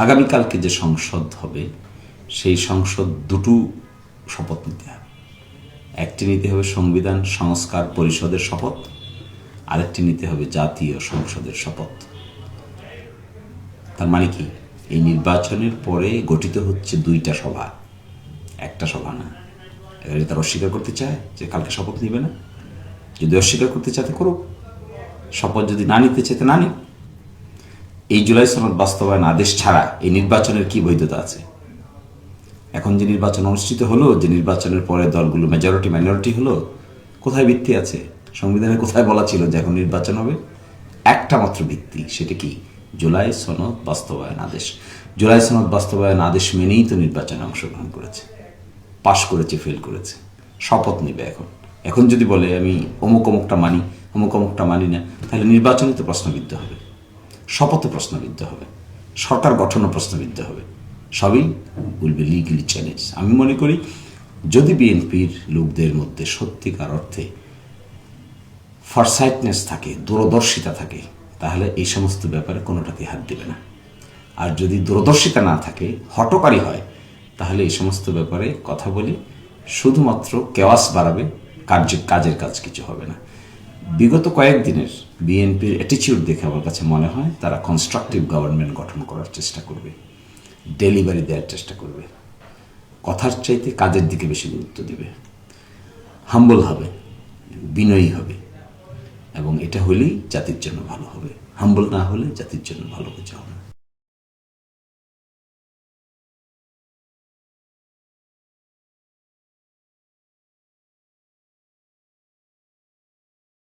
আগামীকালকে যে সংসদ হবে সেই সংসদ দুটো শপথ নিতে হবে। একটি নিতে হবে সংবিধান সংস্কার পরিষদের শপথ, আরেকটি নিতে হবে জাতীয় সংসদের শপথ। তার মানে কি, এই নির্বাচনের পরে গঠিত হচ্ছে দুইটা সভা, একটা সভা না। এবারে তারা অস্বীকার করতে চায় যে কালকে শপথ নিবে না, যদি অস্বীকার করতে চাতে করুক, শপথ যদি না নিতে চাইতে না নিক। এই জুলাই সনদ বাস্তবায়ন আদেশ ছাড়া এই নির্বাচনের কি বৈধতা আছে? এখন যে নির্বাচন অনুষ্ঠিত হলো, যে নির্বাচনের পরে দলগুলো মেজরিটি মাইনরিটি হলো, কোথায় ভিত্তি আছে? সংবিধানে কোথায় বলা ছিল যে এখন নির্বাচন হবে? একটা মাত্র ভিত্তি, সেটা কি? জুলাই সনদ বাস্তবায়ন আদেশ। জুলাই সনদ বাস্তবায়ন আদেশ মেনেই তো নির্বাচনে অংশগ্রহণ করেছে, পাশ করেছে, ফেল করেছে, শপথ নেবে। এখন যদি বলে আমি অমুক অমুকটা মানি, অমুক অমুকটা মানি না, তাহলে নির্বাচনে তো প্রশ্নবিদ্ধ হবে, শপথে প্রশ্নবিদ্ধ হবে, সরকার গঠনও প্রশ্নবিদ্ধ হবে, সবই উইল বি লিগালি চ্যালেঞ্জ। আমি মনে করি যদি বিএনপির লোকদের মধ্যে সত্যিকার অর্থে ফরসাইটনেস থাকে, দূরদর্শিতা থাকে, তাহলে এই সমস্ত ব্যাপারে কোনোটাতে হাত দেবে না। আর যদি দূরদর্শিতা না থাকে, হটকারী হয়, তাহলে এই সমস্ত ব্যাপারে কথা বলে শুধুমাত্র কেওয়াস বাড়াবে, কাজের কাজ কিছু হবে না। বিগত কয়েকদিনের বিএনপির অ্যাটিচিউড দেখে আমার কাছে মনে হয় তারা কনস্ট্রাকটিভ গভর্নমেন্ট গঠন করার চেষ্টা করবে, ডেলিভারি দেওয়ার চেষ্টা করবে, কথার চাইতে কাজের দিকে বেশি গুরুত্ব দিবে, হাম্বল হবে, বিনয়ী হবে, এবং এটা হলেই জাতির জন্য ভালো হবে। হাম্বল না হলে জাতির জন্য ভালো কিছু হবে না।